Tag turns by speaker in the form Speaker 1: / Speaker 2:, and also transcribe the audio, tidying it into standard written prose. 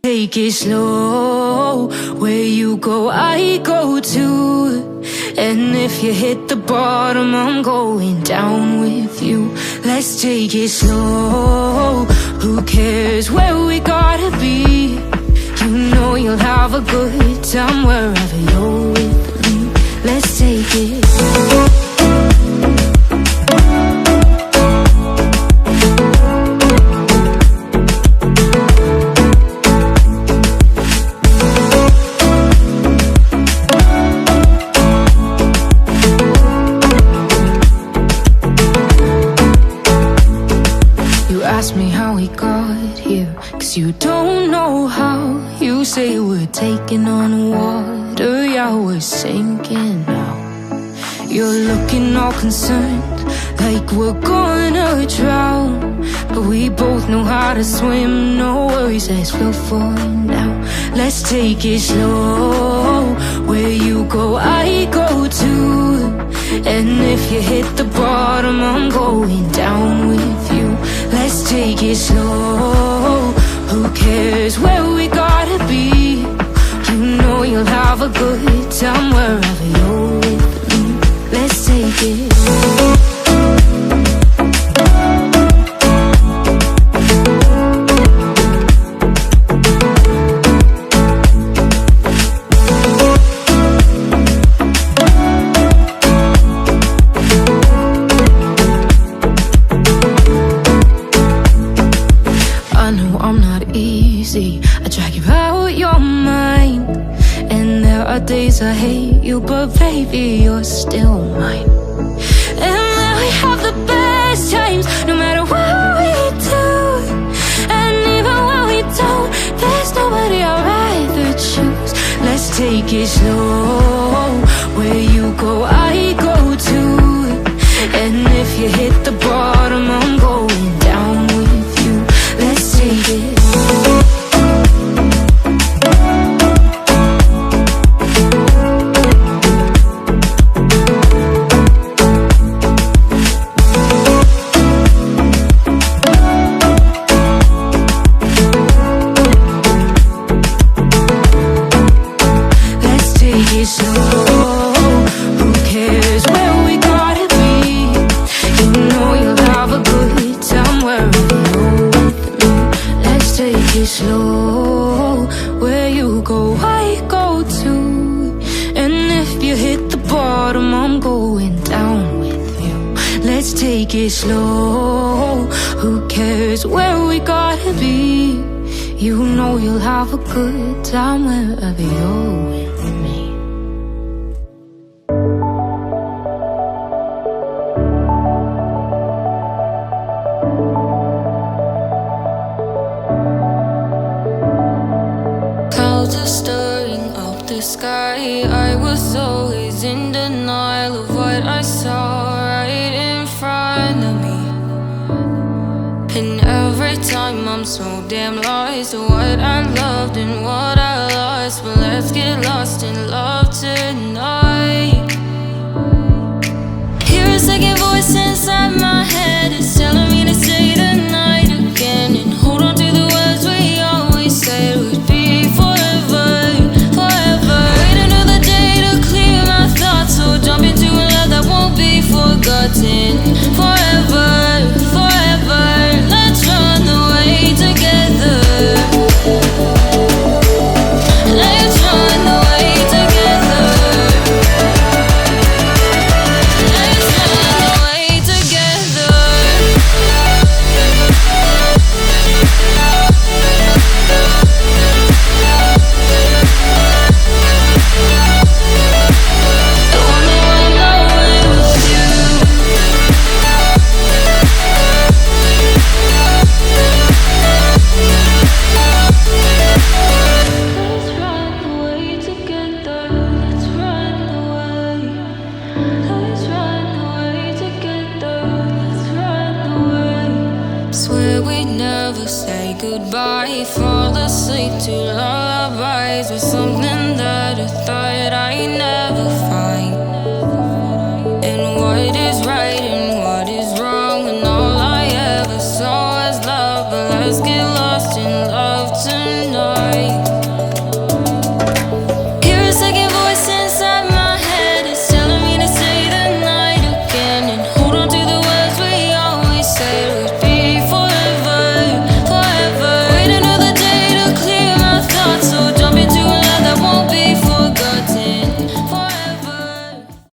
Speaker 1: Take it slow, where you go, I go too. And if you hit the bottom, I'm going down with you. Let's take it slow, who cares where we gotta be? You know you'll have a good time wherever you're with me. Let's take it.
Speaker 2: Ask me how we got here, 'cause you don't know how. You say we're taking on water, yeah, we're sinking now. You're looking all concerned, like we're gonna drown. But we both know how to swim, no worries as we'll fall now. Let's take it slow, where you go, I go too. And if you hit the bottom, I'm going down with you. Let's take it slow, who cares where we gotta be? You know you'll have a good time wherever you're with me. Let's take it. I drag you out your mind, and there are days I hate you, but baby, you're still mine. And then we have the best times, no matter what we do.
Speaker 1: it slow. Where you go, I go too. And if you hit the bottom, I'm going down with you. Let's take it. Slow, where you go, I go too. And if you hit the bottom, I'm going down with you. Let's take it slow. Who cares where we gotta be? You know you'll have a good time wherever you're with me.
Speaker 2: Stirring up the sky, I was always in denial of what I saw right in front of me. And every time I'm so damn lost to what I loved and what I lost. But let's get lost in love tonight. Hear a second voice inside my head, it's telling me to say tonight again. And hold on to the words we always said would be forever. Jump into a love that won't be forgotten. Forever, forever, let's run away together. Let's run away together. Let's run away together. Goodbye, fall asleep to lullabies with something that I thought I'd never find. And what is right and what is wrong, and all I ever saw was love. But let's get lost in love tonight.